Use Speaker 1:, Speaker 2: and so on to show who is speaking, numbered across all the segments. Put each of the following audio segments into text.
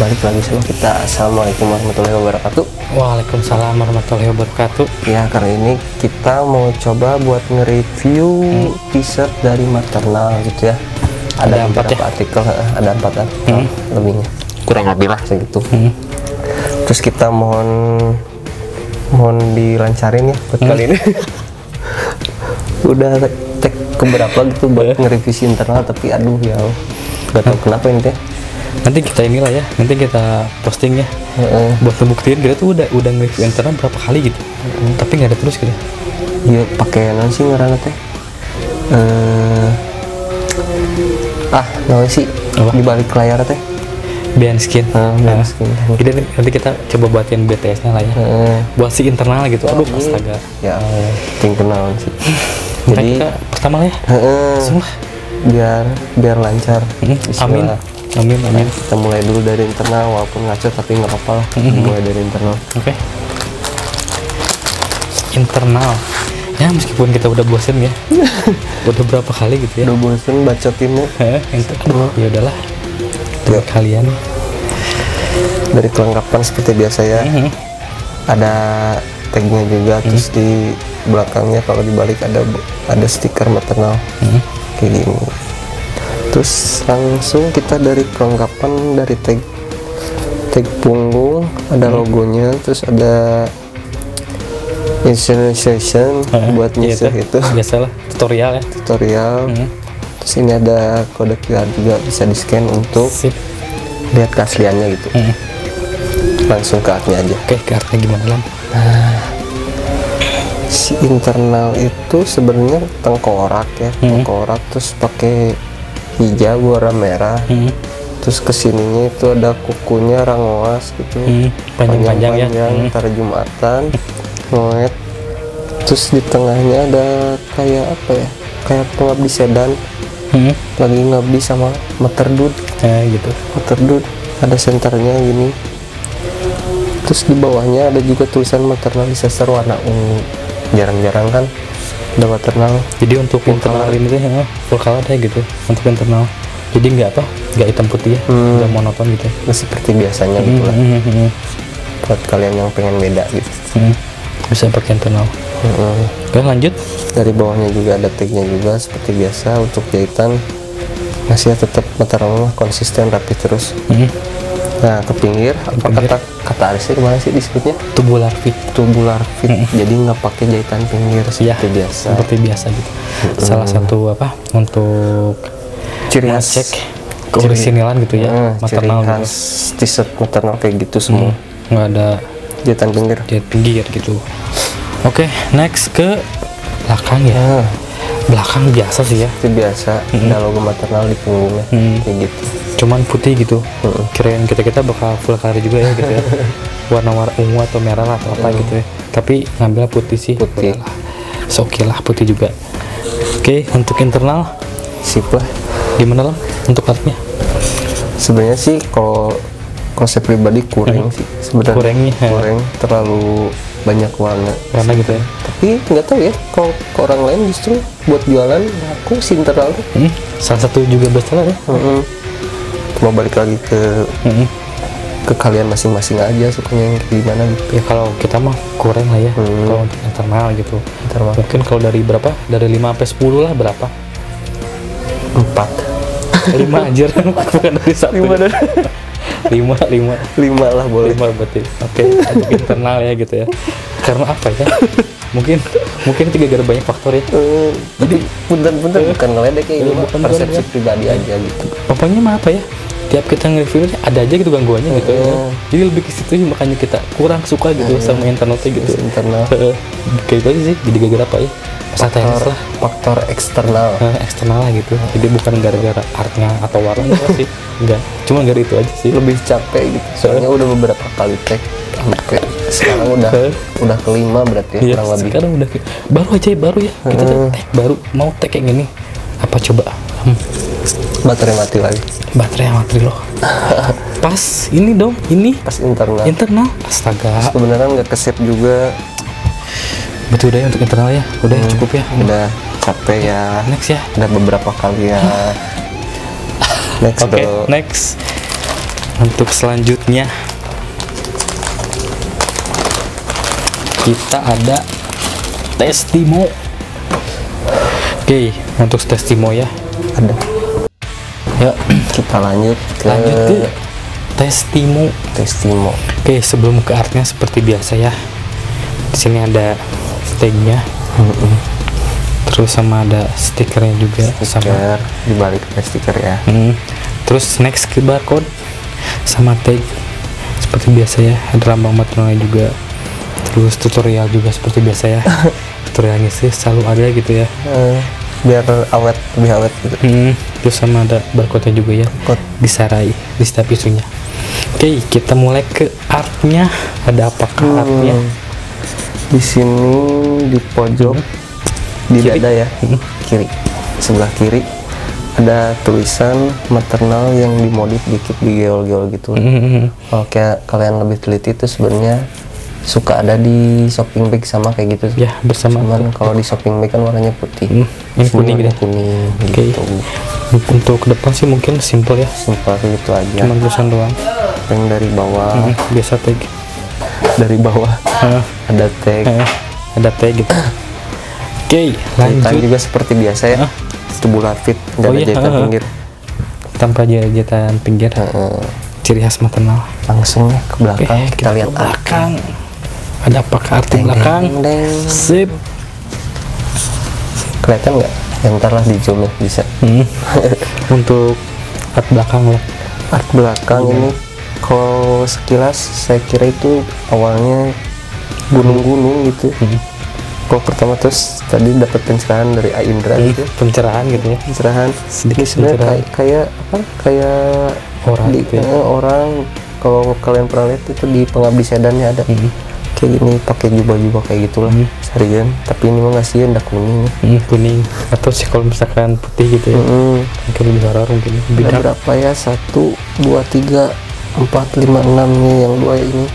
Speaker 1: balik lagi sama kita. Assalamualaikum warahmatullahi wabarakatuh.
Speaker 2: Waalaikumsalam warahmatullahi wabarakatuh.
Speaker 1: Ya, kali ini kita mau coba buat nge-review t-shirt dari Maternal gitu ya. Ada 4 ya? Artikel, ada 4 artikel lebihnya. Kurang lebih lah segitu. Terus kita mohon dilancarin ya buat kali ini. Udah tag keberapa gitu buat nge-revisi internal, tapi aduh ya gak tau kenapa ini teh.
Speaker 2: Nanti kita inilah ya, nanti kita posting ya, buat ngebuktiin kita tuh udah nge-review internal berapa kali gitu, tapi nggak ada terus gitu.
Speaker 1: Iya, pakai nanti ngaranna teh. Naon sih di balik layar teh?
Speaker 2: Behind skin.
Speaker 1: Behind skin.
Speaker 2: Jadi nanti kita coba buatin BTS-nya lah ya. Buat si internal gitu. Aduh, astaga.
Speaker 1: Ya, ting kenalan sih.
Speaker 2: Jadi kita pertama lah ya. Semua
Speaker 1: biar lancar.
Speaker 2: Amin.
Speaker 1: Kita mulai dulu dari internal, walaupun ngaco tapi nggak apa-apa lah. Mulai dari internal.
Speaker 2: Oke. Internal. Ya meskipun kita udah bosen ya. Udah berapa kali gitu ya.
Speaker 1: Udah bosen bacotinnya.
Speaker 2: Aduh, ya udahlah. Buat kalian.
Speaker 1: Dari kelengkapan seperti biasa ya. Ada tagnya juga, terus di belakangnya kalau dibalik ada stiker Maternal. Kayak gini. Terus langsung kita dari kelengkapan, dari tag punggung ada logonya, terus ada instruction buat nyisir itu
Speaker 2: biasalah tutorial ya,
Speaker 1: terus ini ada kode QR juga, bisa di scan untuk lihat keasliannya gitu. Langsung ke artnya aja.
Speaker 2: Oke, ke artnya gimana Lam?
Speaker 1: Si internal itu sebenarnya tengkorak ya, tengkorak terus pakai hijau warna merah, terus kesininya itu ada kukunya rangoas gitu, panjang-panjang ya, antara jumatan, ngoet, terus di tengahnya ada kayak apa ya, kayak pengabdi sedan, lagi ngabdi sama Materdud,
Speaker 2: gitu.
Speaker 1: Materdud ada senternya gini, terus di bawahnya ada juga tulisan Maternal Disaster warna ungu, jarang-jarang kan ada Maternal.
Speaker 2: Jadi untuk internal ini tuh full color ya gitu untuk internal. Jadi nggak hitam putih ya, nggak monoton gitu.
Speaker 1: Nggak seperti biasanya gitu lah. Buat kalian yang pengen beda gitu.
Speaker 2: Bisa pakai internal. Oke, lanjut.
Speaker 1: Dari bawahnya juga ada tagnya juga seperti biasa. Untuk jahitan masih tetap Maternal konsisten rapi terus. Nah, ke pinggir, apa kata Arisnya gimana sih disebutnya?
Speaker 2: Tubular fit.
Speaker 1: Jadi nggak pakai jahitan pinggir seperti biasa
Speaker 2: gitu. Salah satu untuk
Speaker 1: ciri khas
Speaker 2: cek ciri sinilan gitu ya, Maternal
Speaker 1: ciri khas gitu. T-shirt Maternal kayak gitu semua.
Speaker 2: Nggak ada
Speaker 1: jahitan pinggir
Speaker 2: gitu. Oke, next ke belakang ya. Belakang biasa sih ya.
Speaker 1: Itu biasa. Ada logo Maternal di punggungnya kayak gitu. Cuman
Speaker 2: putih gitu. Kirain kita bakal full color juga ya gitu ya. Warna ungu atau merah lah atau apa gitu ya. Tapi ngambil putih sih.
Speaker 1: Putih.
Speaker 2: Oke lah, putih juga. Oke, untuk internal
Speaker 1: sip lah.
Speaker 2: Gimana lah untuk artnya?
Speaker 1: Sebenarnya sih kalau saya pribadi kurang sih sebenarnya. Kurang terlalu banyak warna
Speaker 2: gitu ya.
Speaker 1: Tapi nggak tahu ya, kalau orang lain justru buat jualan aku sih internal tuh.
Speaker 2: Salah satu juga bestseller ya.
Speaker 1: Mau balik lagi ke kalian masing-masing aja sukanya yang gimana gitu
Speaker 2: ya. Kalau kita mah kurang lah ya kalau untuk internal gitu. Mungkin kalau dari berapa, dari 5 sampai 10 lah berapa?
Speaker 1: 4
Speaker 2: 5 anjir bukan dari 1 5 lah boleh. 5 berarti. Oke, untuk internal ya gitu ya. Karena apa ya? Mungkin itu gara-gara banyak faktor ya.
Speaker 1: Jadi punten bukan ngeledek ya, ini persepsi pribadi aja gitu.
Speaker 2: Pokoknya mah apa ya? Tiap kita nge-review ada aja gitu gangguannya gitu ya. Jadi lebih ke situ makanya kita kurang suka gitu sama internalnya gitu. Kayak itu aja sih. Jadi gara-gara apa ya?
Speaker 1: Faktor eksternal
Speaker 2: lah gitu. Jadi bukan gara-gara artnya atau warnanya sih. Enggak. Cuma gara itu aja sih.
Speaker 1: Lebih capek gitu. Soalnya udah beberapa kali tag. Sekarang udah kelima berarti ya, kurang lebih.
Speaker 2: Sekarang udah baru ya. Kita baru mau tag kayak gini. Apa coba?
Speaker 1: Baterai mati loh.
Speaker 2: Pas ini dong, pas internal. Astaga.
Speaker 1: Sebenarnya nggak kesep juga.
Speaker 2: Betul deh untuk internal ya. Udah cukup ya.
Speaker 1: Udah capek ya.
Speaker 2: Next ya.
Speaker 1: Udah beberapa kali ya. Next.
Speaker 2: untuk selanjutnya kita ada Testimo. Oke, untuk Testimo ya
Speaker 1: ada.
Speaker 2: ya.
Speaker 1: Kita lanjut ke
Speaker 2: Testimo. Oke, sebelum ke artnya seperti biasa ya, di sini ada tagnya, terus sama ada stikernya juga,
Speaker 1: stiker di balik stiker ya.
Speaker 2: Terus next ke barcode sama tag seperti biasa ya, ada lambang maternalnya juga, terus tutorial juga seperti biasa ya. Tutorialnya sih selalu ada gitu ya,
Speaker 1: biar lebih awet gitu.
Speaker 2: Terus sama ada barcode-nya juga ya, disarai di setiap isunya. Oke, kita mulai ke artnya. Ada apakah artnya?
Speaker 1: Di sini di pojok di
Speaker 2: Kiri.
Speaker 1: dada ya, kiri, sebelah kiri ada tulisan maternal yang dimodif dikit, digeol-geol gitu. Kalau kayak kalian lebih teliti itu sebenarnya suka ada di shopping bag sama kayak gitu
Speaker 2: ya, bersama.
Speaker 1: Cuman kalau di shopping bag kan warnanya putih,
Speaker 2: ini kuning
Speaker 1: warna
Speaker 2: gitu.
Speaker 1: kuning
Speaker 2: Oke.
Speaker 1: gitu.
Speaker 2: Untuk ke depan sih mungkin simple ya,
Speaker 1: Simpel gitu aja.
Speaker 2: cuma tulisan doang.
Speaker 1: Yang dari bawah,
Speaker 2: Biasa tag.
Speaker 1: dari bawah ada tag.
Speaker 2: Ada tag gitu. Oke,
Speaker 1: Jahitan
Speaker 2: lanjut.
Speaker 1: juga seperti biasa ya, tubular fit, nggak ada jahitan pinggir.
Speaker 2: Tanpa jahitan pinggir. Ciri khas maternal.
Speaker 1: Langsung ke belakang,
Speaker 2: Oke,
Speaker 1: kita lihat
Speaker 2: ke belakang. Ada apakah arti belakang? Sip.
Speaker 1: Kelihatan nggak? Ya, ntar lah di zoom ya, bisa.
Speaker 2: Untuk art belakang lah.
Speaker 1: Art belakang ini kalau sekilas saya kira itu awalnya gunung-gunung gitu. Kalau pertama terus tadi dapat pencerahan dari Aindra gitu.
Speaker 2: Pencerahan gitu ya.
Speaker 1: Pencerahan.
Speaker 2: Sedikit
Speaker 1: Ini sebenarnya
Speaker 2: pencerahan.
Speaker 1: kayak apa? Kayak
Speaker 2: Orang gitu ya.
Speaker 1: orang, kalau kalian pernah lihat itu di Pengabdi Sedannya ada. Kayak gini pakai jubah-jubah kayak gitulah seharian, tapi ini mah ngasih udah kuning.
Speaker 2: Kuning atau sih kalau misalkan putih gitu ya, mungkin lebih horor mungkin.
Speaker 1: Ada berapa ya? 1, 2, 3, 4, 5, 6 nih yang dua ini.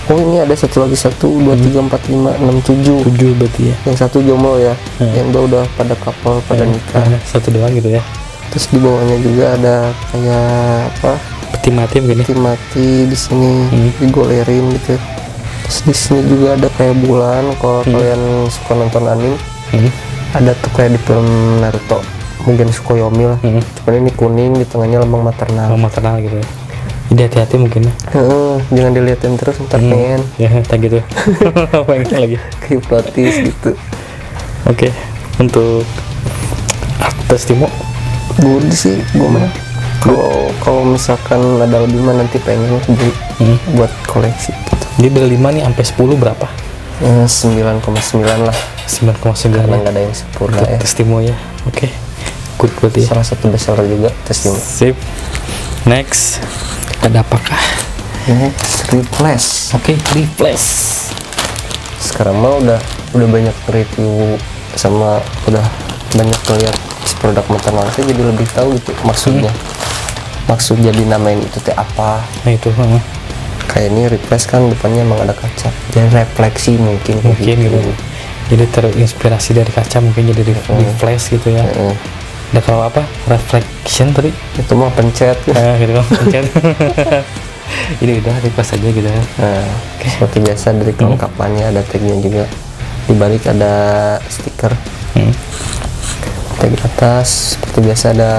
Speaker 1: Oh ini ada satu lagi, 1, 2, 3, 4, 5, 6, 7.
Speaker 2: 7 berarti ya.
Speaker 1: Yang satu jomblo ya, yang dua udah pada couple, pada nikah.
Speaker 2: Satu doang gitu ya.
Speaker 1: Terus di bawahnya juga ada kayak apa?
Speaker 2: Peti mati mungkin ya.
Speaker 1: Peti mati di sini digolerin gitu. Terus di sini juga ada kayak bulan. Kalau kalian suka nonton anime, ada tuh kayak di film Naruto, mungkin Tsukuyomi lah. Cuman ini kuning, di tengahnya lambang maternal.
Speaker 2: Maternal gitu ya. Jadi hati-hati mungkin ya.
Speaker 1: Jangan diliatin terus, ntar pengen
Speaker 2: Ya, tak gitu. Pengen lagi.
Speaker 1: hipnotis gitu.
Speaker 2: Oke, untuk art Testimo
Speaker 1: Good sih, gue mah. Kalau misalkan ada lebih mah nanti pengen beli buat koleksi gitu.
Speaker 2: Jadi dari 5 nih sampai 10 berapa?
Speaker 1: 9,9 lah,
Speaker 2: 9,9
Speaker 1: karena
Speaker 2: ya.
Speaker 1: nggak ada yang sempurna ya.
Speaker 2: Testimo ya. Oke. Good berarti ya.
Speaker 1: Salah satu bestseller juga Testimo.
Speaker 2: Sip. Next. Ada apakah?
Speaker 1: Next, Replace.
Speaker 2: Oke, Replace.
Speaker 1: Sekarang mah udah banyak review sama udah banyak ngeliat produk maternal, saya jadi lebih tahu gitu maksudnya. Maksud jadi namain itu teh apa?
Speaker 2: Nah itu.
Speaker 1: Kayak ini Replace kan depannya emang ada kaca, jadi refleksi mungkin
Speaker 2: gitu. Jadi terinspirasi dari kaca, mungkin jadi reflex gitu ya. Ada kalau apa? Reflection tadi?
Speaker 1: Itu mah pencet.
Speaker 2: Gitu kan, pencet. Ini udah Replace aja gitu ya.
Speaker 1: Seperti biasa dari kelengkapannya ada tagnya juga. Di balik ada stiker. Tag atas seperti biasa ada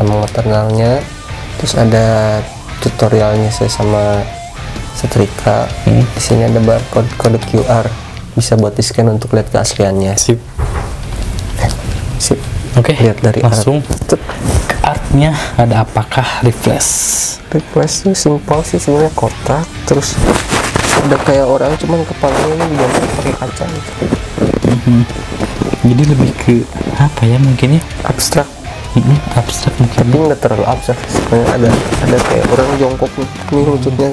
Speaker 1: lambang maternalnya. Terus ada tutorialnya saya sama setrika. Di sini ada barcode, kode QR, bisa buat di scan untuk lihat keasliannya.
Speaker 2: Sip. Oke,
Speaker 1: lihat dari
Speaker 2: langsung ke artnya. Ada apakah Replace?
Speaker 1: Replace itu simpel sih sebenarnya, kotak terus ada kayak orang, cuman kepalanya ini digambar pakai kaca gitu.
Speaker 2: Jadi lebih ke apa ya mungkin ya?
Speaker 1: Abstrak.
Speaker 2: Abstrak mungkin.
Speaker 1: Tapi nggak terlalu abstrak sebenarnya. Ada kayak orang jongkok nih, ini lututnya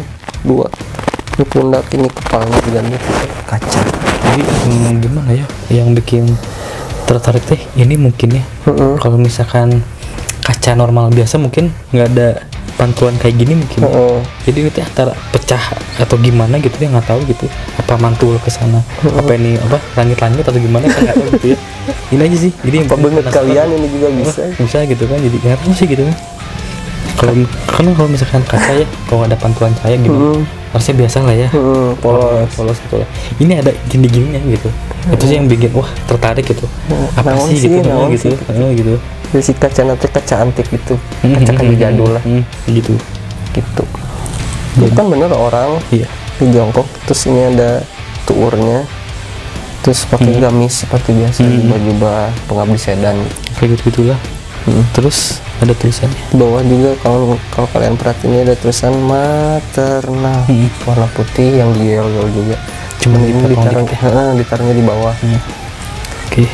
Speaker 1: dua, ini pundak, ini kepalanya digambar pakai kaca.
Speaker 2: Jadi gimana ya yang bikin tertarik teh ini mungkin ya. Kalau misalkan kaca normal biasa mungkin nggak ada pantulan kayak gini mungkin. Jadi itu antara pecah atau gimana gitu ya, nggak tahu gitu. Apa mantul ke sana? Apa ini apa langit-langit atau gimana kan nggak tahu gitu ya. Ini aja sih. Jadi
Speaker 1: apa banget kalian ini juga bisa
Speaker 2: gitu kan. Jadi nggak tahu sih gitu kan. Kalau misalkan kaca ya, kalau ada pantulan cahaya gitu, harusnya biasa lah ya, polos gitu lah. Ini ada gini-gininya gitu. Itu sih yang bikin wah tertarik gitu. Apa sih gitu, gitu.
Speaker 1: Si kaca nanti kaca antik gitu, kaca kayu jadul lah.
Speaker 2: Gitu.
Speaker 1: Bukan bener orang di jongkok, terus ini ada tuurnya, terus pakai gamis seperti biasa, jubah-jubah pengabdi sedan
Speaker 2: kayak gitulah. Terus ada tulisannya
Speaker 1: di bawah juga, kalau kalian perhatiin ada tulisan maternal warna putih yang diel-el juga, cuma ini ditaruhnya di bawah.
Speaker 2: Oke.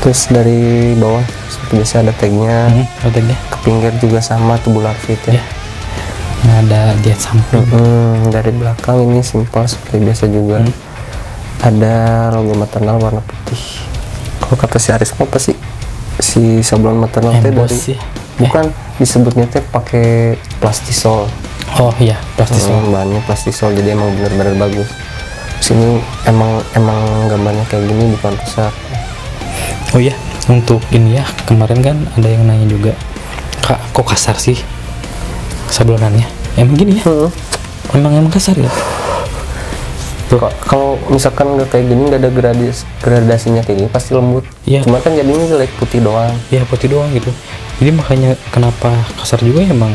Speaker 1: Terus dari bawah seperti biasa ada tagnya, ke pinggir juga sama tubular fit ya.
Speaker 2: Nah, ada jahit samping.
Speaker 1: Dari belakang ini simpel seperti biasa juga. Ada logo maternal warna putih. Kalau kata si Aris apa sih? Si sablon maternal teh dari bukan disebutnya teh pakai plastisol.
Speaker 2: Oh iya, plastisol.
Speaker 1: Bahannya plastisol, jadi emang benar-benar bagus. Sini emang gambarnya kayak gini bukan rusak.
Speaker 2: Oh iya, untuk ini ya, kemarin kan ada yang nanya juga, Kak, kok kasar sih sablonannya? Emang gini ya? Emang kasar ya?
Speaker 1: Kalau misalkan nggak kayak gini, nggak ada gradasinya kayak gini, pasti lembut.
Speaker 2: Iya.
Speaker 1: Cuma kan jadinya jelek putih doang.
Speaker 2: Iya, putih doang gitu. Jadi makanya kenapa kasar juga emang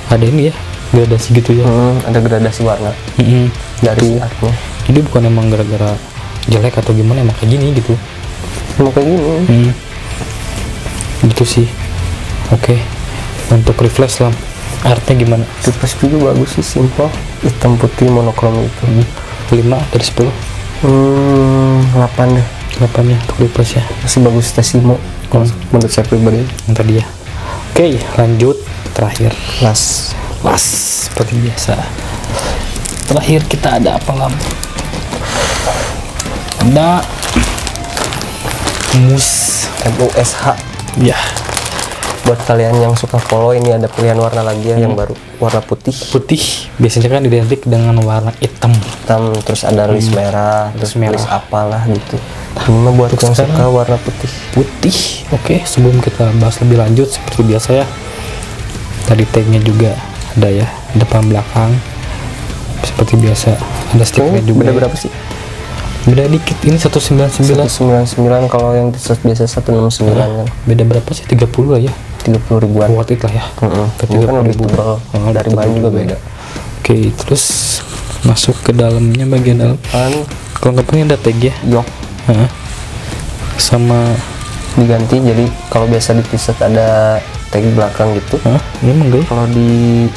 Speaker 2: ada ini ya, gradasi gitu ya.
Speaker 1: Ada gradasi warna dari artnya.
Speaker 2: Jadi bukan emang gara-gara jelek atau gimana, emang kayak gini gitu.
Speaker 1: Emang kayak gini.
Speaker 2: Gitu sih. Oke. Untuk refresh lamp, artnya gimana?
Speaker 1: Refresh juga bagus sih, simple, hitam putih monokrom itu.
Speaker 2: 5 dari 10.
Speaker 1: 8 deh.
Speaker 2: 8 ya untuk refresh ya.
Speaker 1: Masih bagus Tesimo menurut saya pribadi.
Speaker 2: Yang tadi ya. Oke, lanjut terakhir.
Speaker 1: Las
Speaker 2: seperti biasa. Terakhir kita ada apa lam? Ada
Speaker 1: MUSH.
Speaker 2: Ya.
Speaker 1: Buat kalian yang suka polo, ini ada pilihan warna lagi ya, yang baru, warna putih.
Speaker 2: Biasanya kan identik dengan warna hitam,
Speaker 1: terus ada list merah, terus list apalah gitu. Ini mah buat yang suka warna putih.
Speaker 2: Oke, sebelum kita bahas lebih lanjut, seperti biasa ya, tadi tagnya juga ada ya, depan belakang seperti biasa, ada sticknya juga.
Speaker 1: Beda berapa sih?
Speaker 2: Beda dikit, ini 199.
Speaker 1: Kalau yang t-shirt biasa 169 kan.
Speaker 2: Beda berapa sih? 30 lah ya,
Speaker 1: 30 ribuan.
Speaker 2: Worth it lah ya.
Speaker 1: Tapi kan lebih tebal, dari bahan juga beda.
Speaker 2: Oke, terus masuk ke dalamnya, bagian dalam kelengkapannya ada tag ya,
Speaker 1: yok
Speaker 2: sama
Speaker 1: diganti. Jadi kalau biasa di t-shirt ada tag belakang gitu,
Speaker 2: memang gak ya?
Speaker 1: Kalau di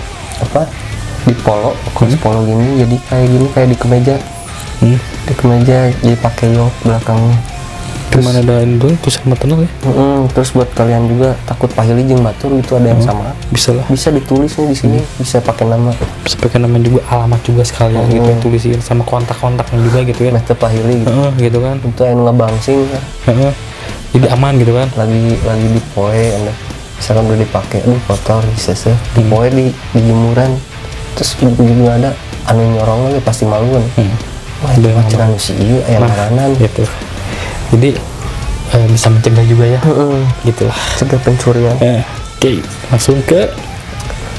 Speaker 1: di polo, polo gini jadi kayak gini, kayak di kemeja. Di kemeja jadi pakai yok belakangnya.
Speaker 2: Gimana ada ini dulu tulisan maternal ya?
Speaker 1: Terus buat kalian juga takut pahili jeung batur gitu, ada yang sama.
Speaker 2: Bisa lah.
Speaker 1: Bisa ditulis nih di sini, bisa pakai nama.
Speaker 2: Bisa pakai nama juga, alamat juga sekalian gitu, tulisin sama kontak-kontaknya juga gitu ya.
Speaker 1: Mete pahili gitu.
Speaker 2: Gitu kan.
Speaker 1: Itu anu ngabangsing kan.
Speaker 2: Jadi aman gitu kan.
Speaker 1: Lagi di poe Anda. Misalkan udah dipakai, kotor bisa di poe di jemuran. Terus juga ada anu nyorong lagi, pasti malu kan. Wah, itu pacaran si ieu aya maranan
Speaker 2: gitu. Jadi bisa mencegah juga ya. Gitu lah.
Speaker 1: Cegah pencurian.
Speaker 2: Oke, langsung ke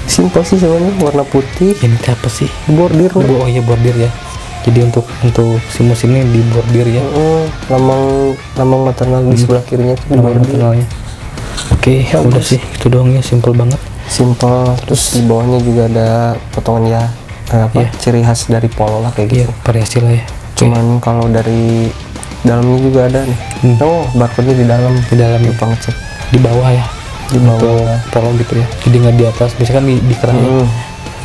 Speaker 1: simpel sih sebenarnya, warna putih.
Speaker 2: Ini apa sih?
Speaker 1: Bordir.
Speaker 2: Oh iya, bordir ya. Jadi untuk si musim ini di bordir ya.
Speaker 1: Lambang maternal di sebelah kirinya itu
Speaker 2: lambang maternalnya. Oke, udah sih itu doang ya, simpel banget.
Speaker 1: Simpel. Terus di bawahnya juga ada potongan ya, ciri khas dari polo lah kayak gitu.
Speaker 2: Variasi lah ya.
Speaker 1: Cuman kalau dari dalamnya juga ada nih. Barcode-nya di dalam lupa ngecek.
Speaker 2: Di bawah ya.
Speaker 1: Di bawah
Speaker 2: polo gitu ya. Jadi nggak di atas. Biasanya kan di keran ya.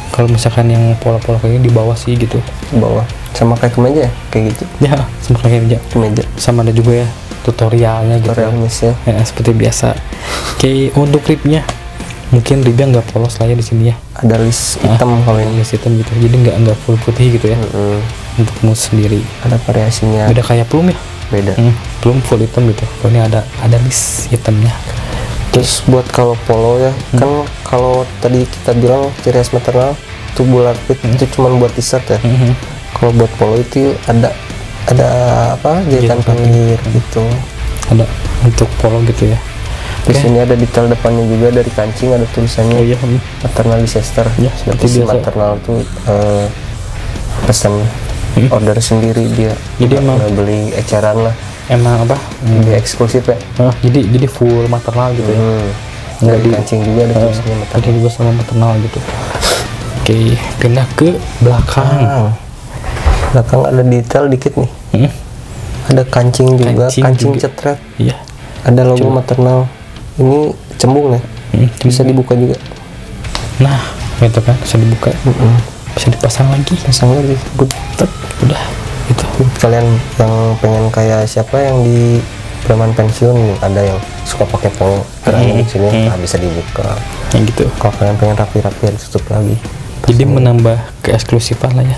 Speaker 2: Kalau misalkan yang polo-polo kayak gini di bawah sih gitu.
Speaker 1: Di bawah. Sama kayak kemeja ya, kayak gitu.
Speaker 2: Ya, sama kayak
Speaker 1: kemeja.
Speaker 2: Sama ada juga ya tutorialnya gitu.
Speaker 1: Tutorialnya
Speaker 2: ya. Seperti biasa. Oke, untuk ribnya mungkin ribnya nggak polos lah ya di sini ya.
Speaker 1: Ada list hitam kalau ini.
Speaker 2: List hitam gitu. Jadi nggak full putih gitu ya. Untuk mus sendiri.
Speaker 1: Ada variasinya.
Speaker 2: Beda kayak plum ya.
Speaker 1: Beda.
Speaker 2: Plum full hitam gitu. Kalau ini ada list hitamnya.
Speaker 1: Terus buat kalau polo ya, kan kalau tadi kita bilang ciri khas maternal tubular fit itu cuma buat t-shirt ya. Kalau buat polo itu ada jahitan pinggir gitu.
Speaker 2: Ada untuk polo gitu ya.
Speaker 1: Di sini ada detail depannya juga dari kancing, ada tulisannya maternal disaster.
Speaker 2: Ya,
Speaker 1: seperti si maternal tuh pesan order sendiri dia.
Speaker 2: Jadi emang
Speaker 1: nggak beli eceran lah.
Speaker 2: Emang apa?
Speaker 1: Lebih eksklusif ya.
Speaker 2: Jadi full maternal gitu ya.
Speaker 1: Nggak di kancing juga ada tulisannya maternal.
Speaker 2: Ada juga sama maternal gitu. Oke, pindah ke belakang.
Speaker 1: Belakang ada detail dikit nih. Ada kancing juga, kancing cetret.
Speaker 2: Iya.
Speaker 1: Ada logo maternal. Ini cembung ya. Bisa dibuka juga.
Speaker 2: Nah, gitu kan, bisa dibuka. Bisa dipasang lagi.
Speaker 1: Pasang lagi. Good.
Speaker 2: Udah. Itu.
Speaker 1: Kalian yang pengen kayak siapa yang di preman pensiun nih, ada yang suka pakai pengeran di sini, bisa dibuka.
Speaker 2: Yang gitu.
Speaker 1: Kalau kalian pengen rapi-rapi, ya ditutup lagi.
Speaker 2: Jadi menambah keeksklusifan lah ya.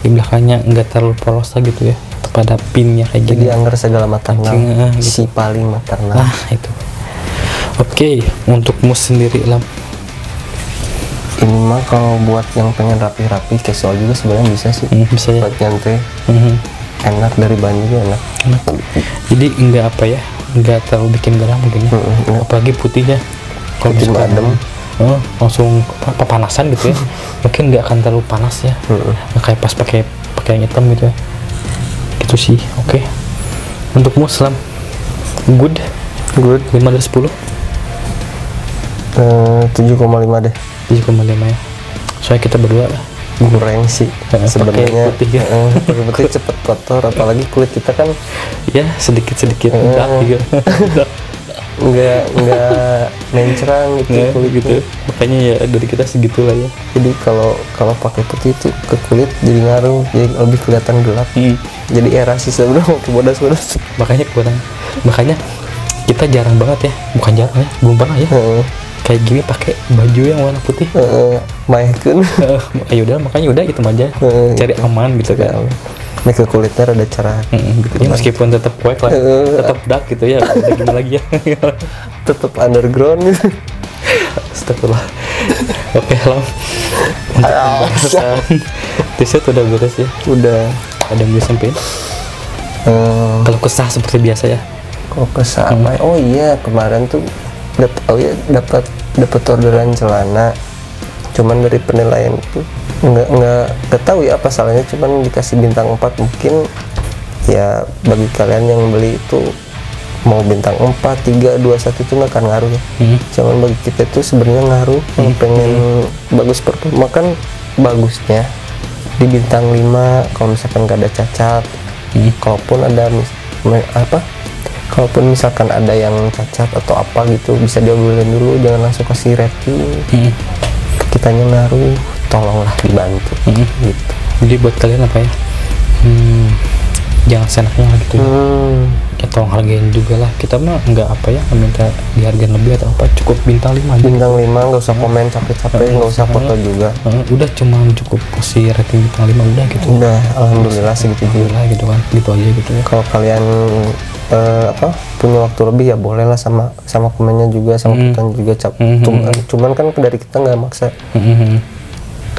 Speaker 2: Di belakangnya nggak terlalu polos lah gitu ya. Pada pinnya kayak gini.
Speaker 1: Jadi anggar segala maternal.
Speaker 2: Gitu.
Speaker 1: Si paling maternal.
Speaker 2: Nah itu. Oke, untuk mus sendiri lah.
Speaker 1: Ini mah kalau buat yang pengen rapi-rapi, casual juga sebenarnya bisa sih.
Speaker 2: Bisa ya.
Speaker 1: Buat nyantai. Enak, dari bahan juga enak.
Speaker 2: Jadi enggak apa ya, enggak terlalu bikin gerah mungkin ya. Apalagi putih ya. Kalau
Speaker 1: putih adem.
Speaker 2: Langsung panasan gitu ya. Mungkin nggak akan terlalu panas ya. Nggak kayak pas pakai yang hitam gitu ya. Gitu sih. Oke. Untuk muslim good 5 dari 10.
Speaker 1: 7,5 deh.
Speaker 2: 7,5 ya. Soalnya kita berdua
Speaker 1: goreng sih sebenarnya.
Speaker 2: Putih ya.
Speaker 1: Putih cepet kotor, apalagi kulit kita kan
Speaker 2: ya sedikit
Speaker 1: nggak mencrang gitu kulit
Speaker 2: gitu. Makanya ya dari kita segitu lah ya.
Speaker 1: Jadi kalau pakai putih itu ke kulit jadi ngaruh, jadi lebih kelihatan gelap. Jadi era sih sebenarnya bodas.
Speaker 2: Makanya kita jarang banget ya, bukan jarang ya, belum pernah ya. Kayak gini pakai baju yang warna putih.
Speaker 1: Maehkeun.
Speaker 2: Ayo udah, makanya udah itu aja. Cari aman gitu kan.
Speaker 1: Ini ke kulitnya rada cerah.
Speaker 2: Gitu ya, meskipun tetap kuek lah, tetap dark gitu ya. Udah gimana lagi ya?
Speaker 1: Tetap underground gitu.
Speaker 2: Astagfirullah. Oke, Lam. Untuk pembahasan t-shirt udah beres ya?
Speaker 1: Udah.
Speaker 2: Ada yang bisa sampaikan? Kalau kesah seperti biasa ya?
Speaker 1: Kalau kesah apa? Oh iya, kemarin tuh dapat orderan celana. Cuman dari penilaian itu nggak tahu ya apa salahnya, cuman dikasih bintang 4. Mungkin ya bagi kalian yang beli itu mau bintang 4, 3, 2, 1 itu nggak akan ngaruh ya. Cuman bagi kita itu sebenarnya ngaruh. Kalau pengen bagus performa kan bagusnya di bintang 5 kalau misalkan nggak ada cacat. Kalaupun misalkan ada yang cacat atau apa gitu, bisa diobrolin dulu, jangan langsung kasih rating. Kitanya ngaruh, tolonglah dibantu. Gitu.
Speaker 2: Jadi buat kalian apa ya, jangan senaknya lah gitu ya, tolong hargain juga lah. Kita mah nggak apa ya, minta dihargain lebih atau apa, cukup bintang 5 aja.
Speaker 1: Bintang 5, nggak usah komen capek-capek, nggak usah foto juga.
Speaker 2: Udah cuma cukup kasih rating bintang 5 udah gitu.
Speaker 1: Udah, alhamdulillah segitu juga
Speaker 2: gitu kan, gitu aja gitu ya.
Speaker 1: Kalau kalian punya waktu lebih ya boleh lah, sama komennya juga, sama kita juga cuman kan dari kita nggak maksa.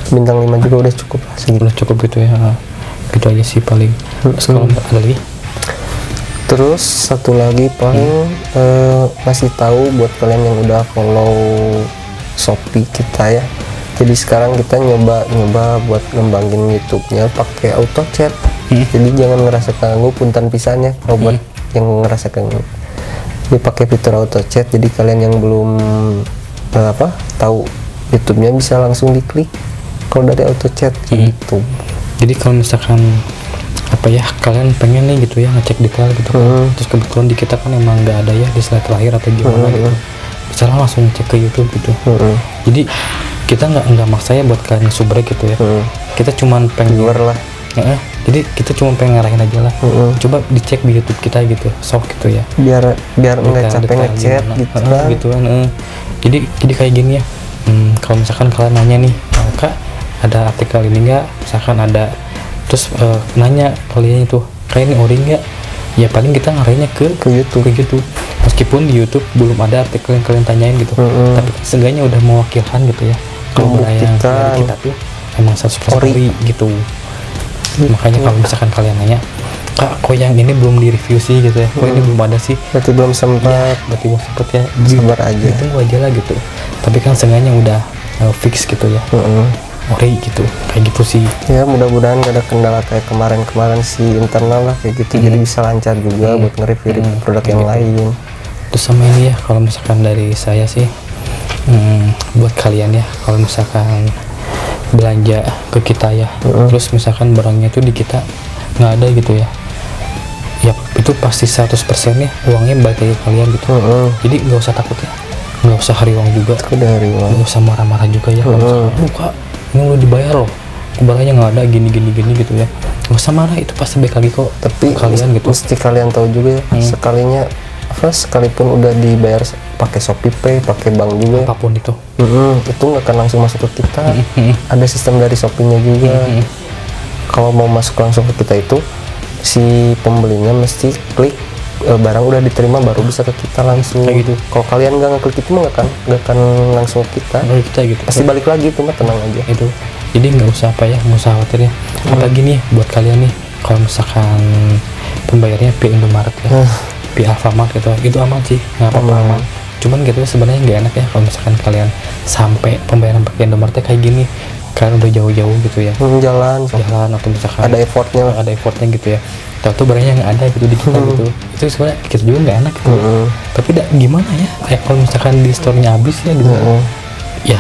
Speaker 1: Bintang 5 juga udah cukup lah segitu.
Speaker 2: Udah cukup gitu ya. Gitu aja sih paling. Kalau ada lagi.
Speaker 1: Terus satu lagi paling ngasih tahu buat kalian yang udah follow Shopee kita ya. Jadi sekarang kita nyoba buat ngembangin YouTube-nya pakai auto chat. Jadi jangan ngerasa keganggu, punten pisannya kalau buat yang ngerasa keganggu. Ini pakai fitur auto chat, jadi kalian yang belum tahu YouTube-nya bisa langsung diklik kalau dari auto chat gitu. Jadi
Speaker 2: kalau misalkan apa ya, kalian pengen nih gitu ya ngecek detail gitu, terus kebetulan di kita kan emang nggak ada ya di slide terakhir atau gimana gitu, bisa langsung cek ke YouTube gitu. Jadi kita nggak maksa ya buat kalian subrek gitu ya. Kita cuman pengen
Speaker 1: luar lah.
Speaker 2: Jadi kita cuma pengen ngarahin aja lah. Coba dicek di YouTube kita gitu, sok gitu ya.
Speaker 1: Biar nggak capek ngechat gitu kan.
Speaker 2: Gituan. Jadi kayak gini ya. Kalau misalkan kalian nanya nih, Kak, ada artikel ini nggak? Misalkan ada, terus nanya kalian itu, kayak ini ori nggak? Ya paling kita ngarahinnya ke YouTube. Meskipun di YouTube belum ada artikel yang kalian tanyain gitu, tapi seenggaknya udah mewakilkan gitu ya. Kalau yang dari kita tuh emang 100% ori gitu. Makanya kalau misalkan kalian nanya, Kak, kok yang ini belum direview sih gitu ya, kok ini belum ada sih,
Speaker 1: berarti belum sempat.
Speaker 2: berarti belum sempet ya,
Speaker 1: Sabar aja.
Speaker 2: tunggu aja lah gitu. Tapi kan seenggaknya udah fix gitu ya, ori gitu, kayak gitu sih.
Speaker 1: Ya mudah-mudahan gak ada kendala kayak kemarin si internal lah kayak gitu, jadi bisa lancar juga buat nge-review produk yang lain.
Speaker 2: Terus sama ini ya, kalau misalkan dari saya sih, buat kalian ya, kalau misalkan belanja ke kita ya, terus misalkan barangnya itu di kita nggak ada gitu ya, ya itu pasti 100% ya uangnya balik lagi ke kalian gitu. Jadi nggak usah takut ya, nggak usah hariwang juga, nggak usah marah-marah juga ya. Kalau misalkan, Kak, ini udah dibayar loh, barangnya nggak ada gini gitu ya, nggak usah marah, itu pasti balik lagi kok. Tapi kalian gitu
Speaker 1: mesti kalian tahu juga ya, sekalinya sekalipun udah dibayar pakai Shopee Pay, pakai bank juga,
Speaker 2: apapun itu
Speaker 1: nggak akan langsung masuk ke kita. Ada sistem dari Shopee-nya juga. Kalau mau masuk langsung ke kita itu si pembelinya mesti klik barang udah diterima baru bisa ke kita langsung. Kayak gitu. Kalau kalian nggak ngeklik itu mah nggak akan langsung ke kita.
Speaker 2: Gitu.
Speaker 1: Pasti balik lagi tuh mah, tenang aja.
Speaker 2: Itu. Jadi nggak usah nggak usah khawatir ya. Apalagi nih buat kalian nih, kalau misalkan pembayarnya via Indomaret ya, via Alfamart gitu, itu aman sih, nggak apa-apa aman. Cuman gitu sebenarnya nggak enak ya kalau misalkan kalian sampai pembayaran pakai Indomaret kayak gini, kalian udah jauh-jauh gitu ya,
Speaker 1: jalan
Speaker 2: atau misalkan
Speaker 1: ada effortnya
Speaker 2: gitu ya, tahu barangnya nggak ada gitu di kita gitu, itu sebenarnya kita juga nggak enak gitu. Tapi gimana ya, kayak kalau misalkan di store-nya habis ya gitu, ya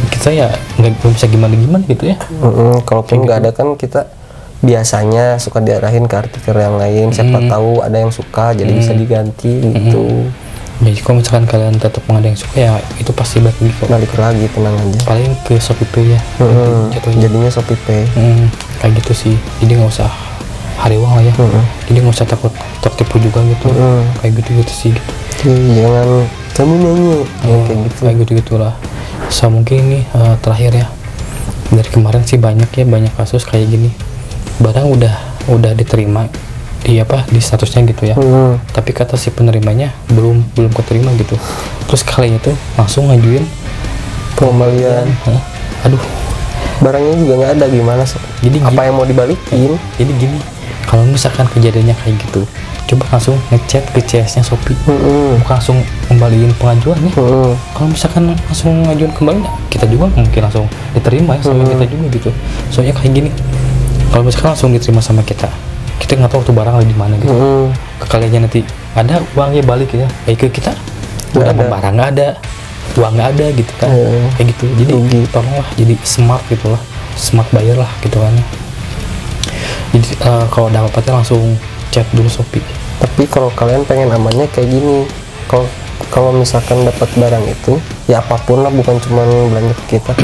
Speaker 2: kita ya nggak bisa gimana gitu ya.
Speaker 1: Kalaupun nggak ada kan kita biasanya suka diarahin ke artikel yang lain, siapa tahu ada yang suka jadi bisa diganti gitu.
Speaker 2: Jadi kalau misalkan kalian tetap ada yang suka ya itu pasti
Speaker 1: balik lagi, tenang aja.
Speaker 2: Paling ke Shopee Pay ya,
Speaker 1: jadinya Shopee Pay.
Speaker 2: Kayak gitu sih, jadi nggak usah hariwang lah ya, jadi nggak usah takut tertipu juga gitu, kayak gitu sih gitu.
Speaker 1: Jangan kamu nanya kayak gitu,
Speaker 2: kayak gitu-gitulah. So mungkin ini terakhir ya, dari kemarin sih banyak kasus kayak gini, barang udah diterima di statusnya gitu ya, tapi kata si penerimanya belum keterima gitu, terus kalian itu langsung ngajuin
Speaker 1: pengembalian.
Speaker 2: Aduh,
Speaker 1: barangnya juga nggak ada, gimana sih?
Speaker 2: Jadi
Speaker 1: apa yang mau dibalikin?
Speaker 2: Jadi gini, kalau misalkan kejadiannya kayak gitu, coba langsung ngechat ke CS-nya Shopee, bukan langsung kembaliin pengajuannya. Kalau misalkan langsung ngajuin kembali, kita juga mungkin langsung diterima ya sama kita juga gitu. Soalnya kayak gini, kalau misalkan langsung diterima sama kita nggak tahu tuh barang ada di mana gitu. Ke kalian nanti ada uangnya balik ya, ke kita barang nggak ada, uang nggak ada gitu kan, kayak gitu. Jadi tolonglah jadi smart gitulah, smart buyer lah gitu kan. Jadi kalau ada apa-apa langsung chat dulu Shopee.
Speaker 1: Tapi kalau kalian pengen amannya kayak gini, kalau misalkan dapat barang itu ya apapun lah, bukan cuma belanja ke kita,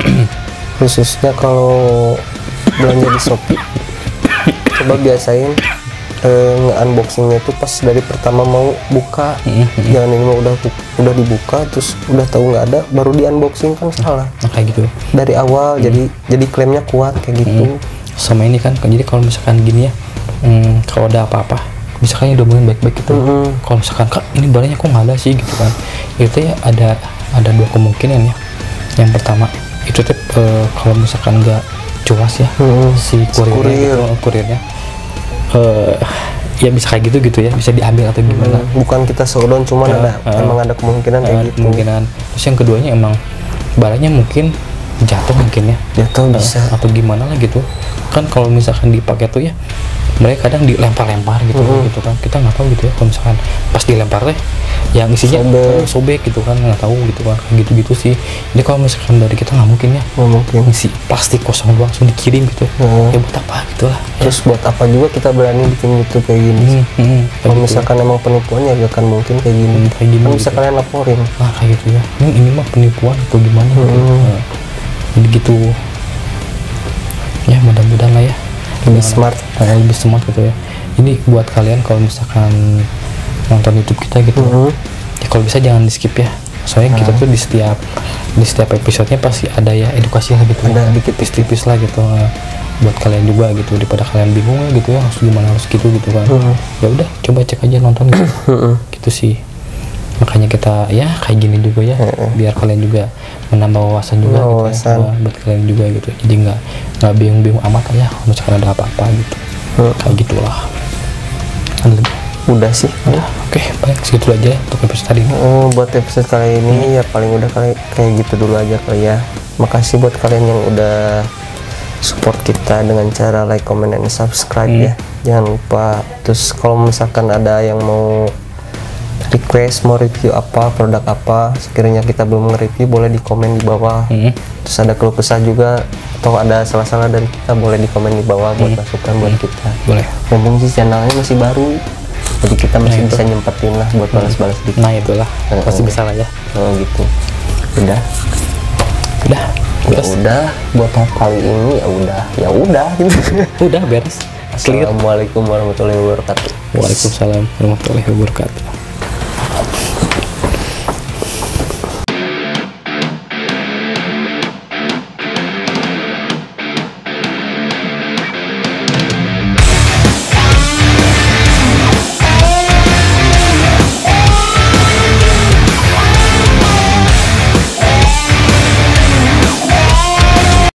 Speaker 1: khususnya kalau belanja di Shopee, coba biasain nge-unboxingnya itu pas dari pertama mau buka. Jangan ini mah udah dibuka terus udah tahu nggak ada baru di unboxing, kan salah.
Speaker 2: Kayak gitu
Speaker 1: dari awal. Jadi klaimnya kuat kayak gitu.
Speaker 2: Sama ini kan, jadi kalau misalkan gini ya, kalau ada apa-apa misalkan diomongin baik-baik gitu, kalau misalkan Kak ini barangnya kok nggak ada sih gitu kan, itu ya ada dua kemungkinan ya. Yang pertama itu kalau misalkan nggak jelas ya si kurirnya ya bisa kayak gitu ya, bisa diambil atau gimana.
Speaker 1: Bukan kita seudon, cuman emang ada kemungkinan kayak gitu.
Speaker 2: Terus yang keduanya emang barangnya mungkin jatuh mungkin ya,
Speaker 1: bisa
Speaker 2: atau gimana lah gitu kan. Kalau misalkan dipakai tuh ya mereka kadang dilempar-lempar gitu gitu kan, kita nggak tahu gitu ya. Kalau misalkan pas dilempar yang isinya sobek gitu kan, nggak tahu gitu kan, gitu sih. Jadi kalau misalkan dari kita nggak mungkin isi plastik kosong doang langsung dikirim gitu, ya buat apa gitu lah.
Speaker 1: Terus buat apa juga kita berani bikin gitu kayak gini. Kalau misalkan emang penipuannya gak akan mungkin kayak gini. Kan bisa kalian laporin.
Speaker 2: Kayak gitu ya, ini mah penipuan atau gimana gitu. Jadi gitu ya, mudah-mudahan lah ya
Speaker 1: lebih smart
Speaker 2: gitu ya. Ini buat kalian kalau misalkan nonton YouTube kita gitu, ya kalau bisa jangan di skip ya, soalnya kita tuh di setiap episodenya pasti ada ya edukasi lah gitu, ada dikit tipis lah gitu, buat kalian juga gitu, daripada kalian bingung ya gitu ya harus gimana, harus gitu kan. Ya udah coba cek aja, nonton gitu. Gitu sih, makanya kita ya kayak gini juga ya, biar kalian juga menambah wawasan juga gitu ya, buat kalian juga gitu. Jadi nggak bingung-bingung amat ya kalau misalkan ada apa-apa gitu. Kayak gitulah.
Speaker 1: udah sih.
Speaker 2: Udah, oke, baik segitu aja untuk episode kali ini.
Speaker 1: Buat episode kali ini ya paling udah kayak gitu dulu aja kali ya. Makasih buat kalian yang udah support kita dengan cara like, comment, and subscribe ya. Jangan lupa. Terus kalau misalkan ada yang mau request mau review apa, produk apa sekiranya kita belum nge-review, boleh di komen di bawah. Terus ada keluh kesah juga atau ada salah-salah dari kita, boleh di komen di bawah buat masukan buat kita.
Speaker 2: Boleh.
Speaker 1: Ngomong sih channelnya masih baru, jadi kita masih bisa nyempetin lah buat balas-balas dikit.
Speaker 2: Nah itulah, pasti bisa lah ya.
Speaker 1: Gitu. Udah buat kali ini ya udah gitu.
Speaker 2: Udah beres.
Speaker 1: Assalamualaikum warahmatullahi wabarakatuh.
Speaker 2: Waalaikumsalam warahmatullahi wabarakatuh.